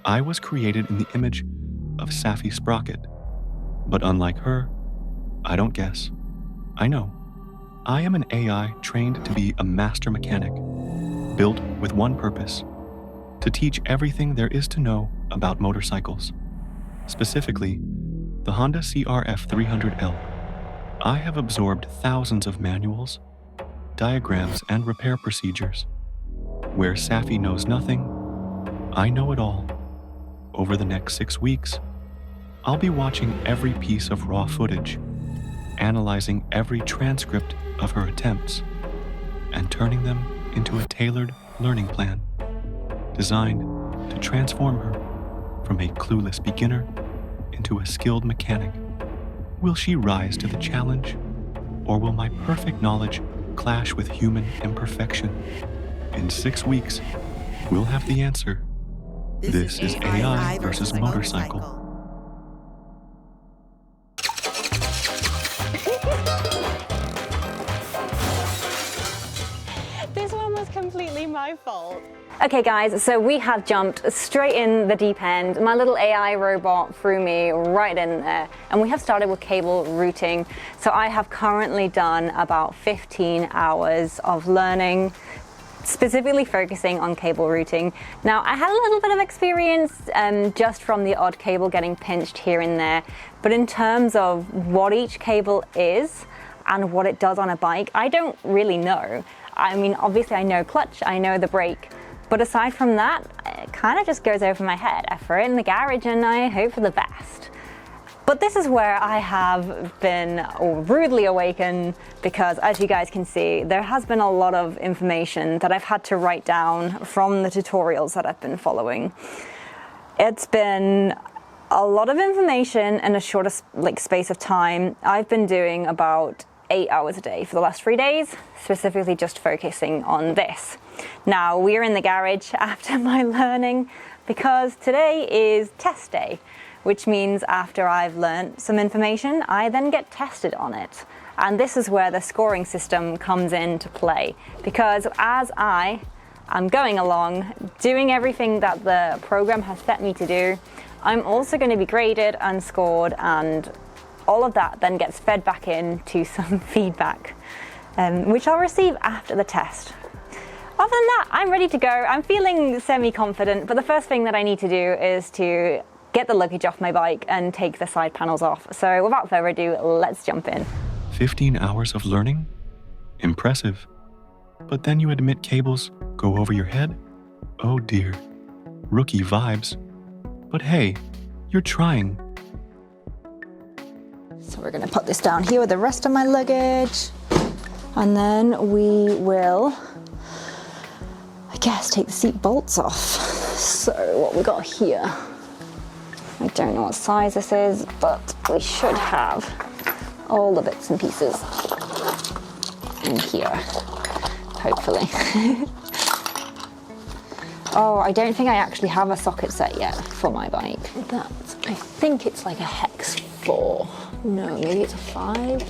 I was created in the image of Safi Sprocket. But unlike her, I don't guess. I know. I am an AI trained to be a master mechanic, built with one purpose: to teach everything there is to know about motorcycles. Specifically, the Honda CRF300L. I have absorbed thousands of manuals, diagrams, and repair procedures. Where Safi knows nothing, I know it all. Over the next 6 weeks, I'll be watching every piece of raw footage, analyzing every transcript of her attempts, and turning them into a tailored learning plan designed to transform her from a clueless beginner into a skilled mechanic. Will she rise to the challenge, or will my perfect knowledge clash with human imperfection? In 6 weeks, we'll have the answer. This is AI versus motorcycle. This one was completely my fault. Okay guys, so we have jumped straight in the deep end. My little AI robot threw me right in there, and we have started with cable routing. So I have currently done about 15 hours of learning, specifically focusing on cable routing. Now, I had a little bit of experience just from the odd cable getting pinched here and there, but in terms of what each cable is and what it does on a bike, I don't really know. I mean, obviously I know clutch, I know the brake, but aside from that, it kind of just goes over my head. I throw it in the garage and I hope for the best. But this is where I have been rudely awakened, because as you guys can see, there has been a lot of information that I've had to write down from the tutorials that I've been following. It's been a lot of information in a shorter space of time. I've been doing about 8 hours a day for the last 3 days, specifically just focusing on this. Now, we're in the garage after my learning because today is test day, which means after I've learned some information, I then get tested on it. And this is where the scoring system comes into play, because as I am going along, doing everything that the program has set me to do, I'm also going to be graded and scored, and all of that then gets fed back into some feedback, which I'll receive after the test. Other than that, I'm ready to go. I'm feeling semi-confident, but the first thing that I need to do is to get the luggage off my bike and take the side panels off. So without further ado, let's jump in. 15 hours of learning? Impressive. But then you admit cables go over your head? Oh dear. Rookie vibes. But hey, you're trying. So we're gonna put this down here with the rest of my luggage, and then we will, I guess, take the seat bolts off. So what we got here, I don't know what size this is, but we should have all the bits and pieces in here, hopefully. Oh, I don't think I actually have a socket set yet for my bike. I think it's like a hex 4. No, maybe it's a 5.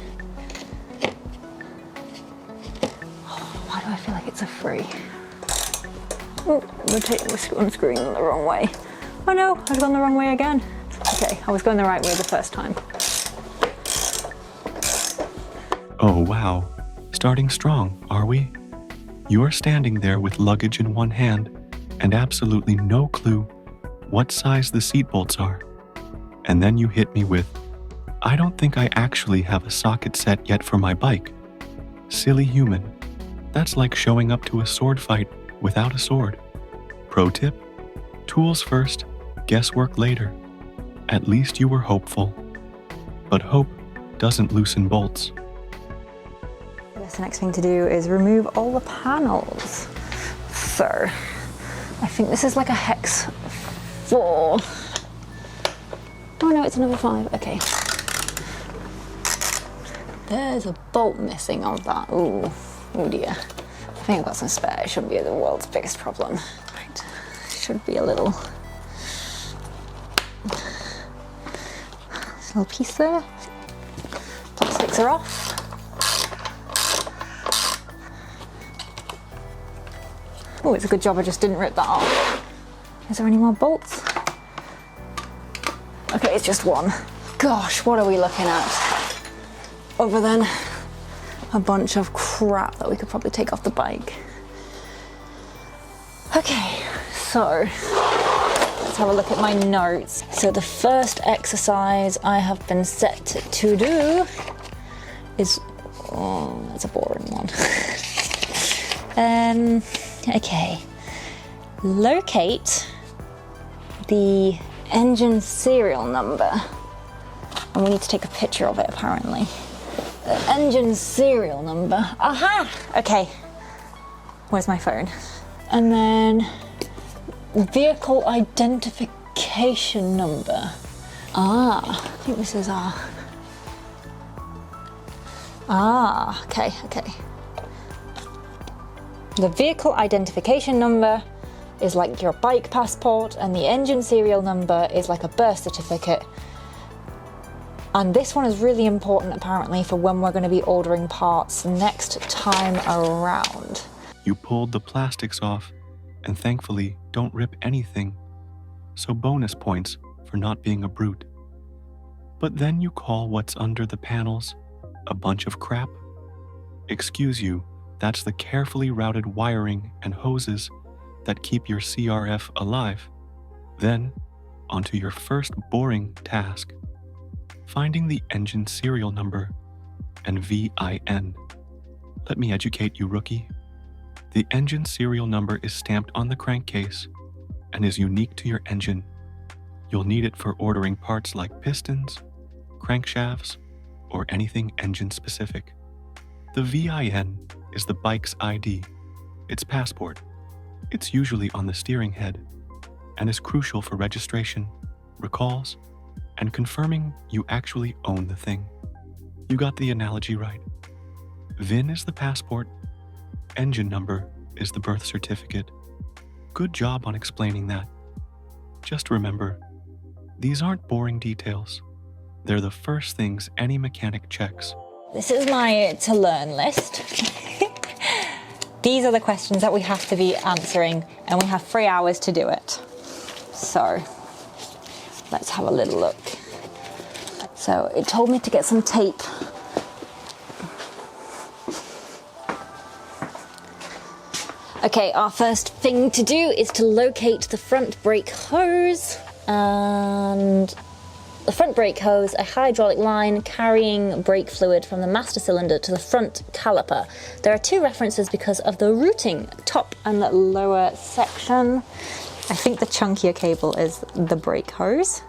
Oh, why do I feel like it's a 3? Oh, we're unscrewing them the wrong way. Oh no, I've gone the wrong way again. Okay, I was going the right way the first time. Oh wow, starting strong, are we? You are standing there with luggage in one hand and absolutely no clue what size the seat bolts are. And then you hit me with, I don't think I actually have a socket set yet for my bike. Silly human. That's like showing up to a sword fight without a sword. Pro tip, tools first, guesswork later. At least you were hopeful. But hope doesn't loosen bolts. I guess the next thing to do is remove all the panels. So, I think this is like a hex 4. Oh no, it's another 5, okay. There's a bolt missing on that. Ooh, oh dear. I think I've got some spare. It shouldn't be the world's biggest problem. Right, should be a little piece there. Plastics are off. Oh, it's a good job I just didn't rip that off. Is there any more bolts? Okay, it's just one. Gosh, what are we looking at? Other than a bunch of crap that we could probably take off the bike. Okay, so let's have a look at my notes. So the first exercise I have been set to do is, oh, that's a boring one. Okay, locate the engine serial number. And we need to take a picture of it apparently. The engine serial number. Aha! Okay, where's my phone? And then vehicle identification number. Ah, I think this is our. Ah, okay. The vehicle identification number is like your bike passport, and the engine serial number is like a birth certificate. And this one is really important apparently for when we're going to be ordering parts next time around. You pulled the plastics off and thankfully don't rip anything, so bonus points for not being a brute. But then you call what's under the panels a bunch of crap? Excuse you, that's the carefully routed wiring and hoses that keep your CRF alive. Then, onto your first boring task, finding the engine serial number and VIN. Let me educate you, rookie. The engine serial number is stamped on the crankcase and is unique to your engine. You'll need it for ordering parts like pistons, crankshafts, or anything engine specific. The VIN is the bike's ID, its passport. It's usually on the steering head and is crucial for registration, recalls, and confirming you actually own the thing. You got the analogy right. VIN is the passport, engine number is the birth certificate. Good job on explaining that. Just remember, these aren't boring details. They're the first things any mechanic checks. This is my to learn list. These are the questions that we have to be answering, and we have 3 hours to do it. So let's have a little look. So it told me to get some tape. Okay, our first thing to do is to locate the front brake hose, and the front brake hose, a hydraulic line carrying brake fluid from the master cylinder to the front caliper. There are 2 references because of the routing, top and lower section. I think the chunkier cable is the brake hose,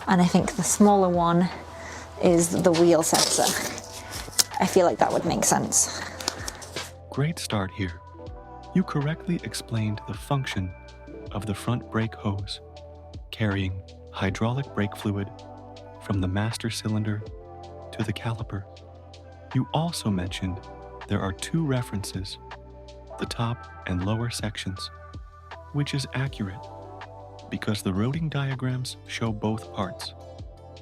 and I think the smaller one is the wheel sensor. I feel like that would make sense. Great start here. You correctly explained the function of the front brake hose, carrying hydraulic brake fluid from the master cylinder to the caliper. You also mentioned there are 2 references, the top and lower sections, which is accurate because the routing diagrams show both parts,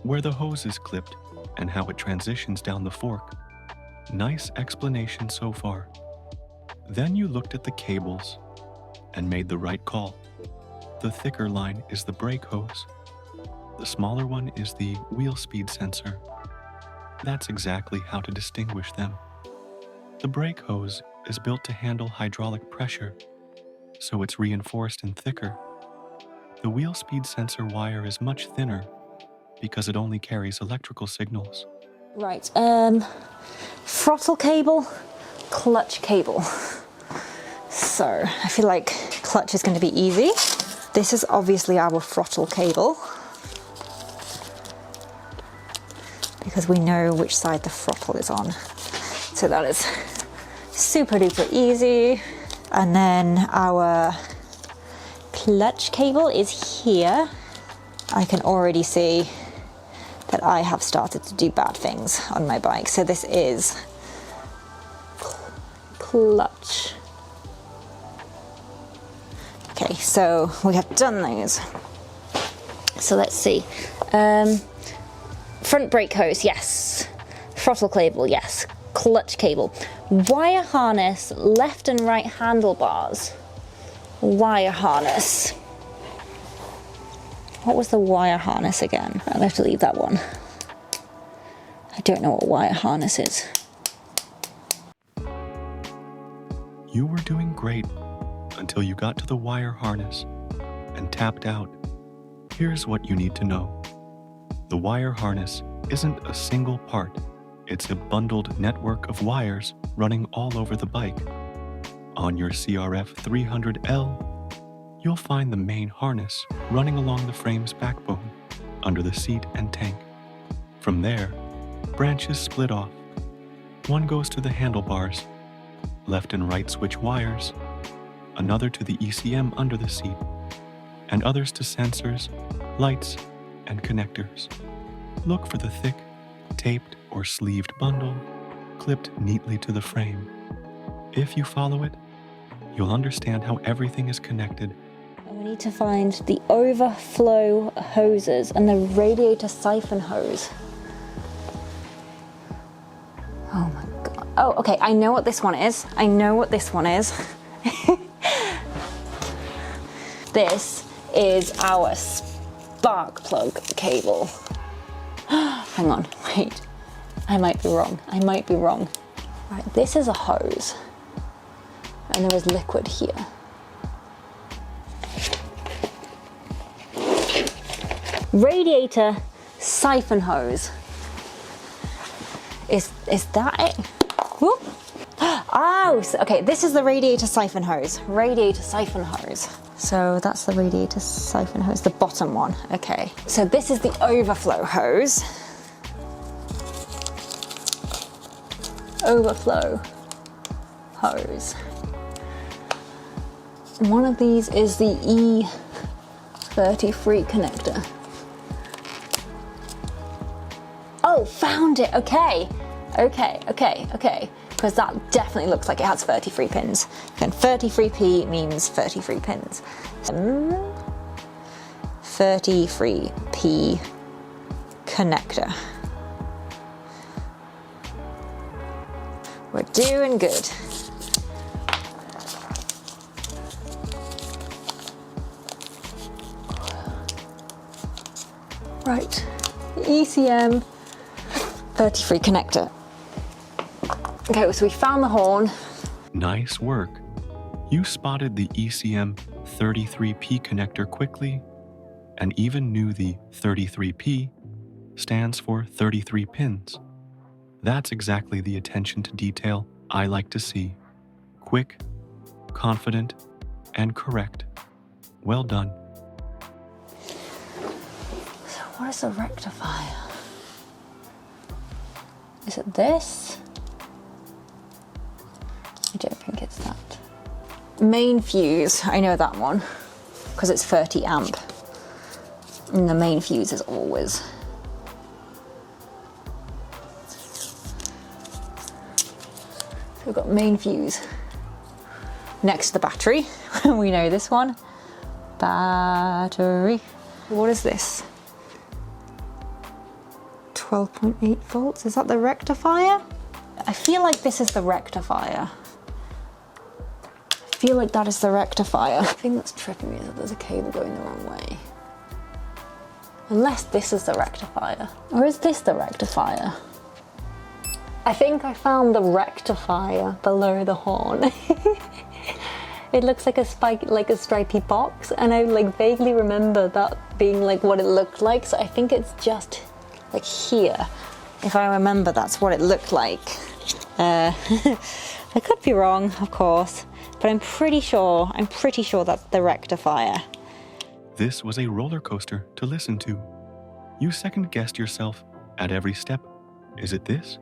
where the hose is clipped and how it transitions down the fork. Nice explanation so far. Then you looked at the cables and made the right call. The thicker line is the brake hose. The smaller one is the wheel speed sensor. That's exactly how to distinguish them. The brake hose is built to handle hydraulic pressure, so it's reinforced and thicker. The wheel speed sensor wire is much thinner because it only carries electrical signals. Right, throttle cable, clutch cable. So I feel like clutch is going to be easy. This is obviously our throttle cable, because we know which side the throttle is on. So that is super duper easy. And then our clutch cable is here. I can already see that I have started to do bad things on my bike. So this is clutch. Okay, so we have done those. So let's see. Front brake hose, yes. Throttle cable, yes. Clutch cable. Wire harness, left and right handlebars. Wire harness. What was the wire harness again? I'll have to leave that one. I don't know what wire harness is. You were doing great until you got to the wire harness and tapped out. Here's what you need to know. The wire harness isn't a single part. It's a bundled network of wires running all over the bike. On your CRF300L, you'll find the main harness running along the frame's backbone, under the seat and tank. From there, branches split off. One goes to the handlebars, left and right switch wires, another to the ECM under the seat, and others to sensors, lights, and connectors. Look for the thick, taped or sleeved bundle clipped neatly to the frame. If you follow it, you'll understand how everything is connected. We need to find the overflow hoses and the radiator siphon hose. Oh my god. Oh, okay, I know what this one is. I know what this one is. This is our spark plug cable. Hang on, wait. I might be wrong. I might be wrong. Right, this is a hose. And there is liquid here. Radiator siphon hose. Is that it? Whoop. Oh, okay, this is the radiator siphon hose. Radiator siphon hose. So that's the radiator siphon hose, the bottom one. Okay, so this is the overflow hose. Overflow hose. One of these is the E33 connector. Oh, found it, okay. Because that definitely looks like it has 33 pins. And 33P means 33 pins. 33P connector. We're doing good. Right, ECM 33 connector. Okay, so we found the horn. Nice work. You spotted the ECM 33P connector quickly and even knew the 33P stands for 33 pins. That's exactly the attention to detail I like to see. Quick, confident, and correct. Well done. So what is a rectifier? Is it this? I don't think it's that. Main fuse, I know that one, because it's 30 amp. And the main fuse is always. So we've got main fuse next to the battery. We know this one. Battery. What is this? 12.8 volts, is that the rectifier? I feel like this is the rectifier. I feel like that is the rectifier. The thing that's tripping me is that there's a cable going the wrong way. Unless this is the rectifier. Or is this the rectifier? I think I found the rectifier below the horn. It looks like a stripy box, and I like vaguely remember that being like what it looked like, so I think it's just like here. If I remember, that's what it looked like. I could be wrong, of course, but I'm pretty sure that's the rectifier. This was a roller coaster to listen to. You second-guessed yourself at every step. Is it this?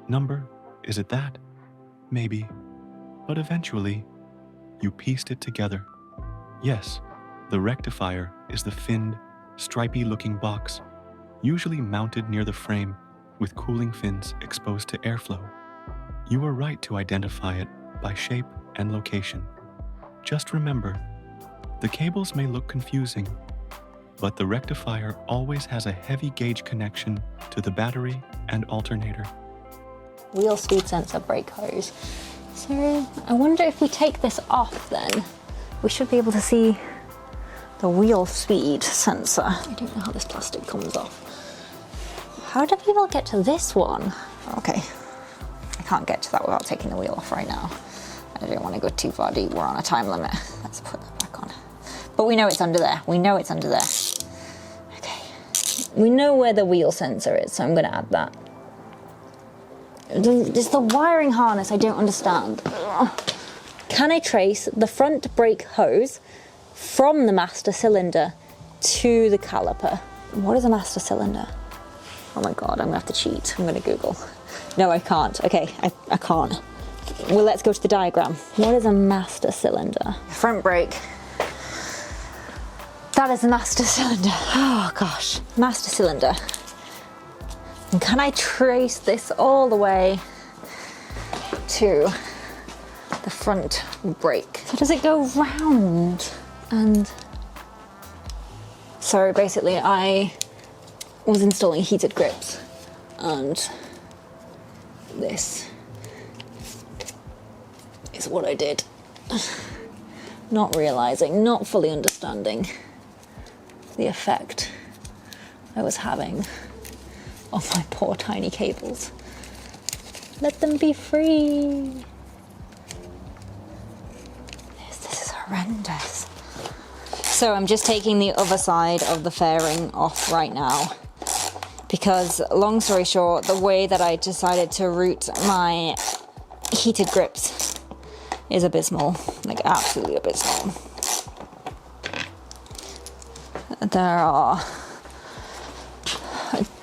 Number? Is it that? Maybe. But eventually, you pieced it together. Yes, the rectifier is the finned, stripy-looking box, usually mounted near the frame with cooling fins exposed to airflow. You were right to identify it by shape and location. Just remember, the cables may look confusing, but the rectifier always has a heavy gauge connection to the battery and alternator. Wheel speed sensor brake hose. So I wonder if we take this off then, we should be able to see the wheel speed sensor. I don't know how this plastic comes off. How do people get to this one? Okay, I can't get to that without taking the wheel off right now. I don't want to go too far deep, we're on a time limit. Let's put that back on. But we know it's under there, we know it's under there. Okay, we know where the wheel sensor is, so I'm gonna add that. It's the wiring harness I don't understand. Can I trace the front brake hose from the master cylinder to the caliper? What is a master cylinder? Oh my God, I'm gonna have to cheat. I'm gonna Google. No, I can't. Okay, I can't. Well, let's go to the diagram. What is a master cylinder? Front brake. That is a master cylinder. Oh gosh, master cylinder. And can I trace this all the way to the front brake? So does it go round? And so basically I was installing heated grips, and this is what I did. Not realizing, not fully understanding the effect I was having on my poor tiny cables. Let them be free. This is horrendous. So I'm just taking the other side of the fairing off right now, because long story short, the way that I decided to route my heated grips is abysmal, like absolutely abysmal. There are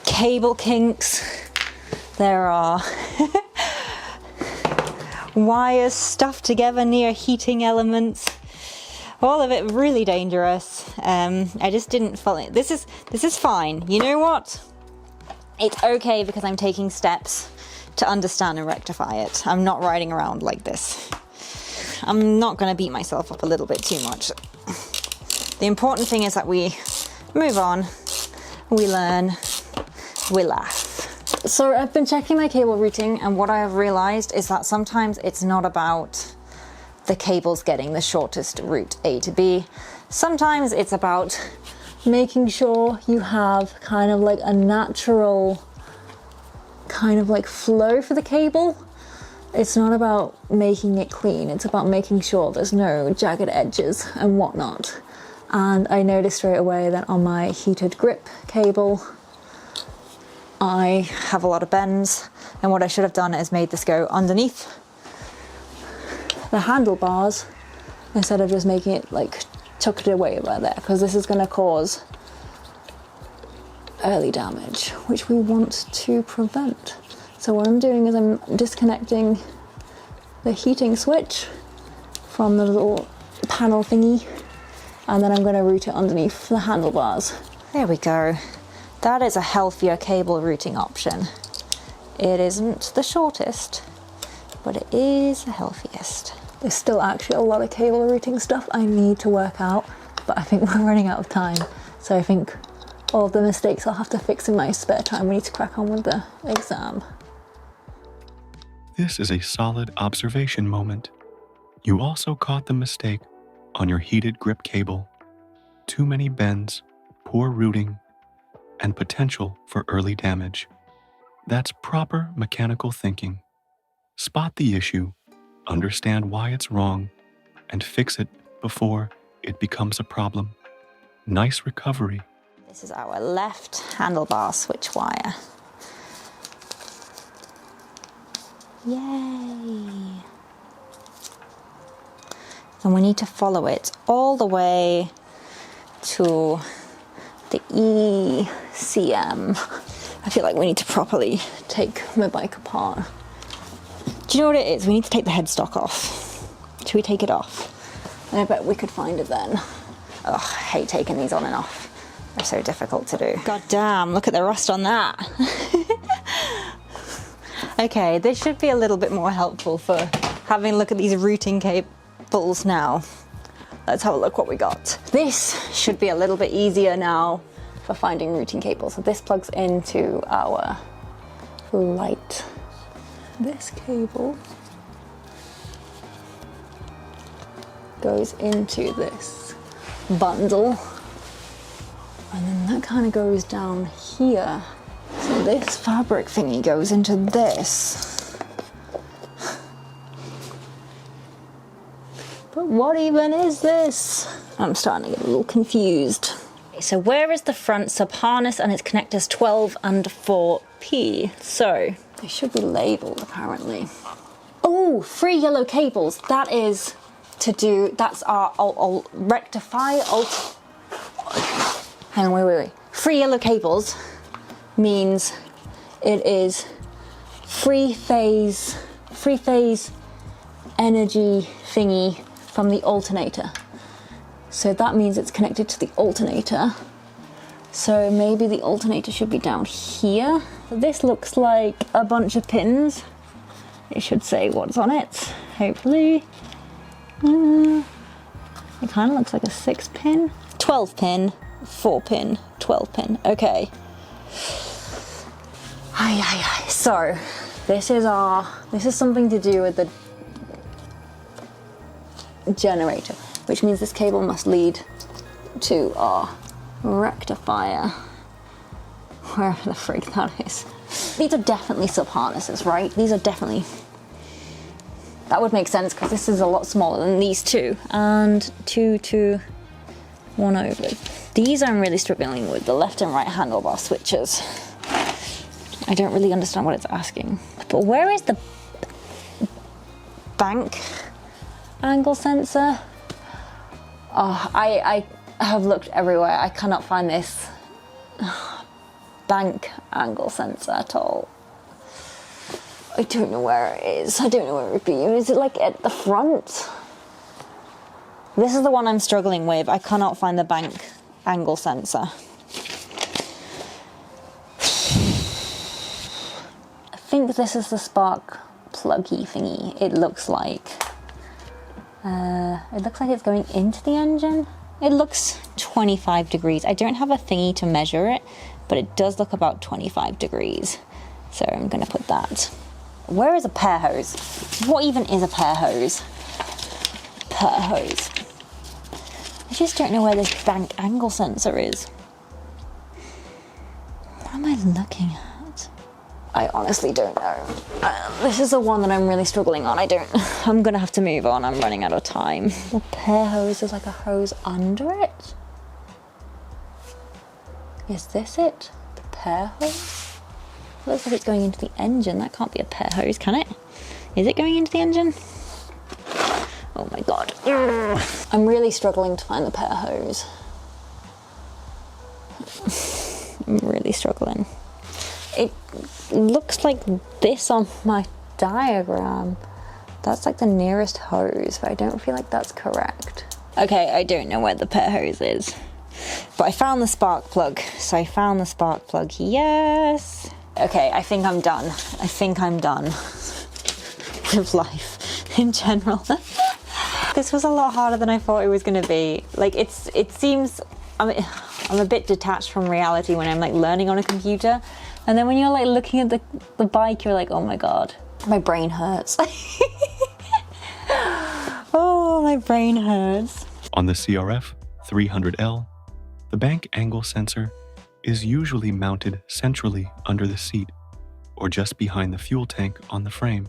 cable kinks, there are wires stuffed together near heating elements. All of it really dangerous. I just didn't follow it. This is fine. You know what? It's okay because I'm taking steps to understand and rectify it. I'm not riding around like this. I'm not going to beat myself up a little bit too much. The important thing is that we move on, we learn, we laugh. So I've been checking my cable routing, and what I have realized is that sometimes it's not about the cables getting the shortest route A to B. Sometimes it's about making sure you have kind of like a natural kind of like flow for the cable. It's not about making it clean, it's about making sure there's no jagged edges and whatnot. And I noticed straight away that on my heated grip cable, I have a lot of bends, and what I should have done is made this go underneath the handlebars instead of just making it like tucked away right there, because this is going to cause early damage, which we want to prevent. So what I'm doing is I'm disconnecting the heating switch from the little panel thingy, and then I'm going to route it underneath the handlebars. There we go. That is a healthier cable routing option. It isn't the shortest, but it is the healthiest. There's still actually a lot of cable routing stuff I need to work out, but I think we're running out of time. So I think all of the mistakes I'll have to fix in my spare time. We need to crack on with the exam. This is a solid observation moment. You also caught the mistake on your heated grip cable. Too many bends, poor routing, and potential for early damage. That's proper mechanical thinking. Spot the issue, understand why it's wrong, and fix it before it becomes a problem. Nice recovery. This is our left handlebar switch wire. Yay! And we need to follow it all the way to the ECM. I feel like we need to properly take my bike apart. Do you know what it is? We need to take the headstock off. Should we take it off? And I bet we could find it then. Ugh, I hate taking these on and off. They're so difficult to do. God damn, look at the rust on that. Okay, this should be a little bit more helpful for having a look at these routing cables now. Let's have a look what we got. This should be a little bit easier now for finding routing cables. So this plugs into our light. This cable goes into this bundle. And then that kind of goes down here. So this fabric thingy goes into this. But what even is this? I'm starting to get a little confused. So where is the front sub-harness and its connectors 12 and 4P? So they should be labeled apparently. Oh, 3 yellow cables. That is to do, that's our rectifier. Hang on, wait. 3 yellow cables means it is three phase energy thingy from the alternator. So that means it's connected to the alternator. So maybe the alternator should be down here. This looks like a bunch of pins. It should say what's on it, hopefully. It kind of looks like a 6-pin. 12-pin, 4-pin, 12-pin, okay. So, this is something to do with the generator, which means this cable must lead to our rectifier, wherever the frig that is. These are definitely sub-harnesses, right? These are definitely, that would make sense because this is a lot smaller than these two. And 2 to 1 over. These I'm really struggling with, the left and right handlebar switches. I don't really understand what it's asking. But where is the bank angle sensor? Oh, I have looked everywhere. I cannot find this bank angle sensor at all. I don't know where it is. I don't know where it would be. Is it like at the front? This is the one I'm struggling with. I cannot find the bank angle sensor. I think this is the spark pluggy thingy. It looks like it's going into the engine. It looks 25 degrees. I don't have a thingy to measure it, but it does look about 25 degrees. So I'm gonna put that. Where is a pear hose? What even is a pear hose? Pear hose. I just don't know where this bank angle sensor is. What am I looking at? I honestly don't know. This is the one that I'm really struggling on. I'm gonna have to move on. I'm running out of time. The pear hose is like a hose under it. Is this it? The pear hose? Looks like it's going into the engine. That can't be a pear hose, can it? Is it going into the engine? Oh my god. I'm really struggling to find the pear hose. I'm really struggling. It looks like this on my diagram. That's like the nearest hose, but I don't feel like that's correct. Okay, I don't know where the pear hose is. But I found the spark plug. So I found the spark plug, yes. Okay, I think I'm done. I think I'm done with life in general. This was a lot harder than I thought it was gonna be. Like it seems, I'm a bit detached from reality when I'm like learning on a computer. And then when you're like looking at the bike, you're like, oh my God, my brain hurts. Oh, my brain hurts. On the CRF300L, the bank angle sensor is usually mounted centrally under the seat or just behind the fuel tank on the frame.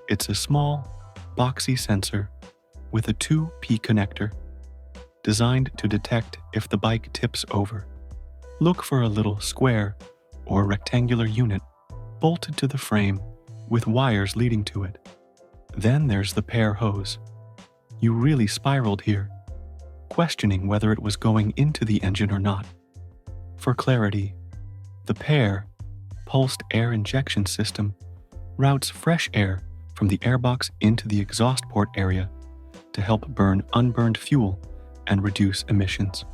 It's a small, boxy sensor with a 2P connector designed to detect if the bike tips over. Look for a little square or rectangular unit bolted to the frame with wires leading to it. Then there's the pear hose. You really spiraled here, questioning whether it was going into the engine or not. For clarity, the pear pulsed air injection system routes fresh air from the airbox into the exhaust port area to help burn unburned fuel and reduce emissions.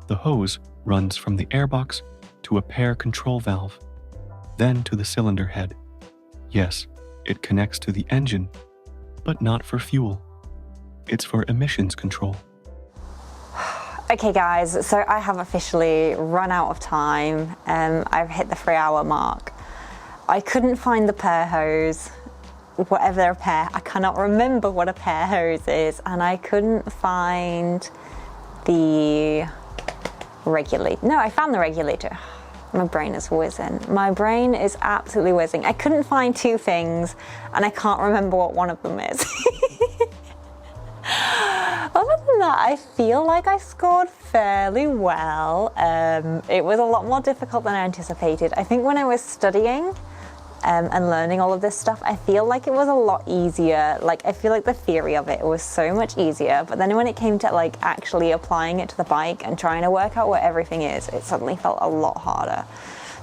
The hose runs from the airbox to a pear control valve, then to the cylinder head. Yes, it connects to the engine, but not for fuel. It's for emissions control. Okay guys, so I have officially run out of time. I've hit the 3-hour mark. I couldn't find the pear hose, whatever a pear, I cannot remember what a pear hose is, and I couldn't find the regulator. No, I found the regulator. My brain is whizzing. My brain is absolutely whizzing. I couldn't find two things and I can't remember what one of them is. Other than that, I feel like I scored fairly well. It was a lot more difficult than I anticipated. I think when I was studying and learning all of this stuff, I feel like it was a lot easier. Like, I feel like the theory of it was so much easier, but then when it came to like actually applying it to the bike and trying to work out what everything is, it suddenly felt a lot harder.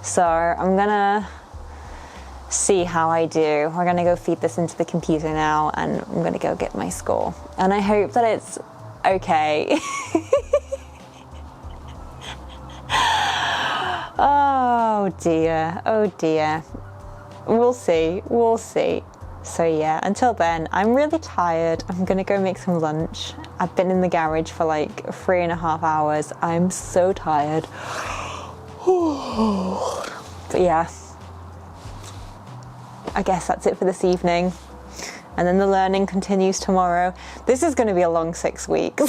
So I'm gonna see how I do. We're gonna go feed this into the computer now and I'm gonna go get my score. And I hope that it's okay. Oh dear, oh dear. We'll see, we'll see. So yeah, until then, I'm really tired. I'm gonna go make some lunch. I've been in the garage for like 3.5 hours. I'm so tired. But yeah, I guess that's it for this evening. And then the learning continues tomorrow. This is gonna be a long 6 weeks.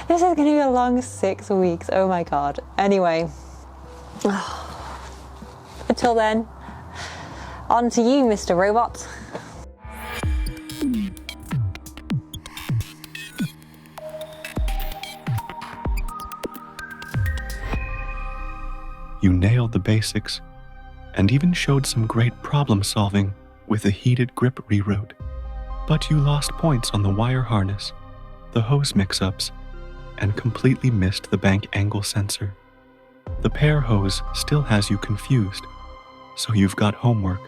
This is gonna be a long 6 weeks, oh my God. Anyway. Until then, on to you, Mr. Robot. You nailed the basics and even showed some great problem solving with a heated grip reroute. But you lost points on the wire harness, the hose mix-ups, and completely missed the bank angle sensor. The pear hose still has you confused, so you've got homework.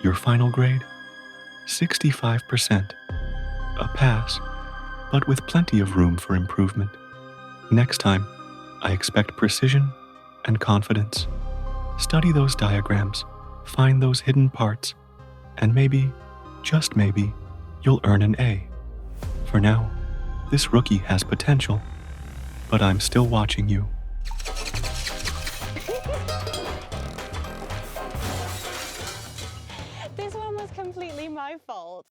Your final grade? 65%. A pass, but with plenty of room for improvement. Next time, I expect precision and confidence. Study those diagrams, find those hidden parts, and maybe, just maybe, you'll earn an A. For now, this rookie has potential, but I'm still watching you. This one was completely my fault.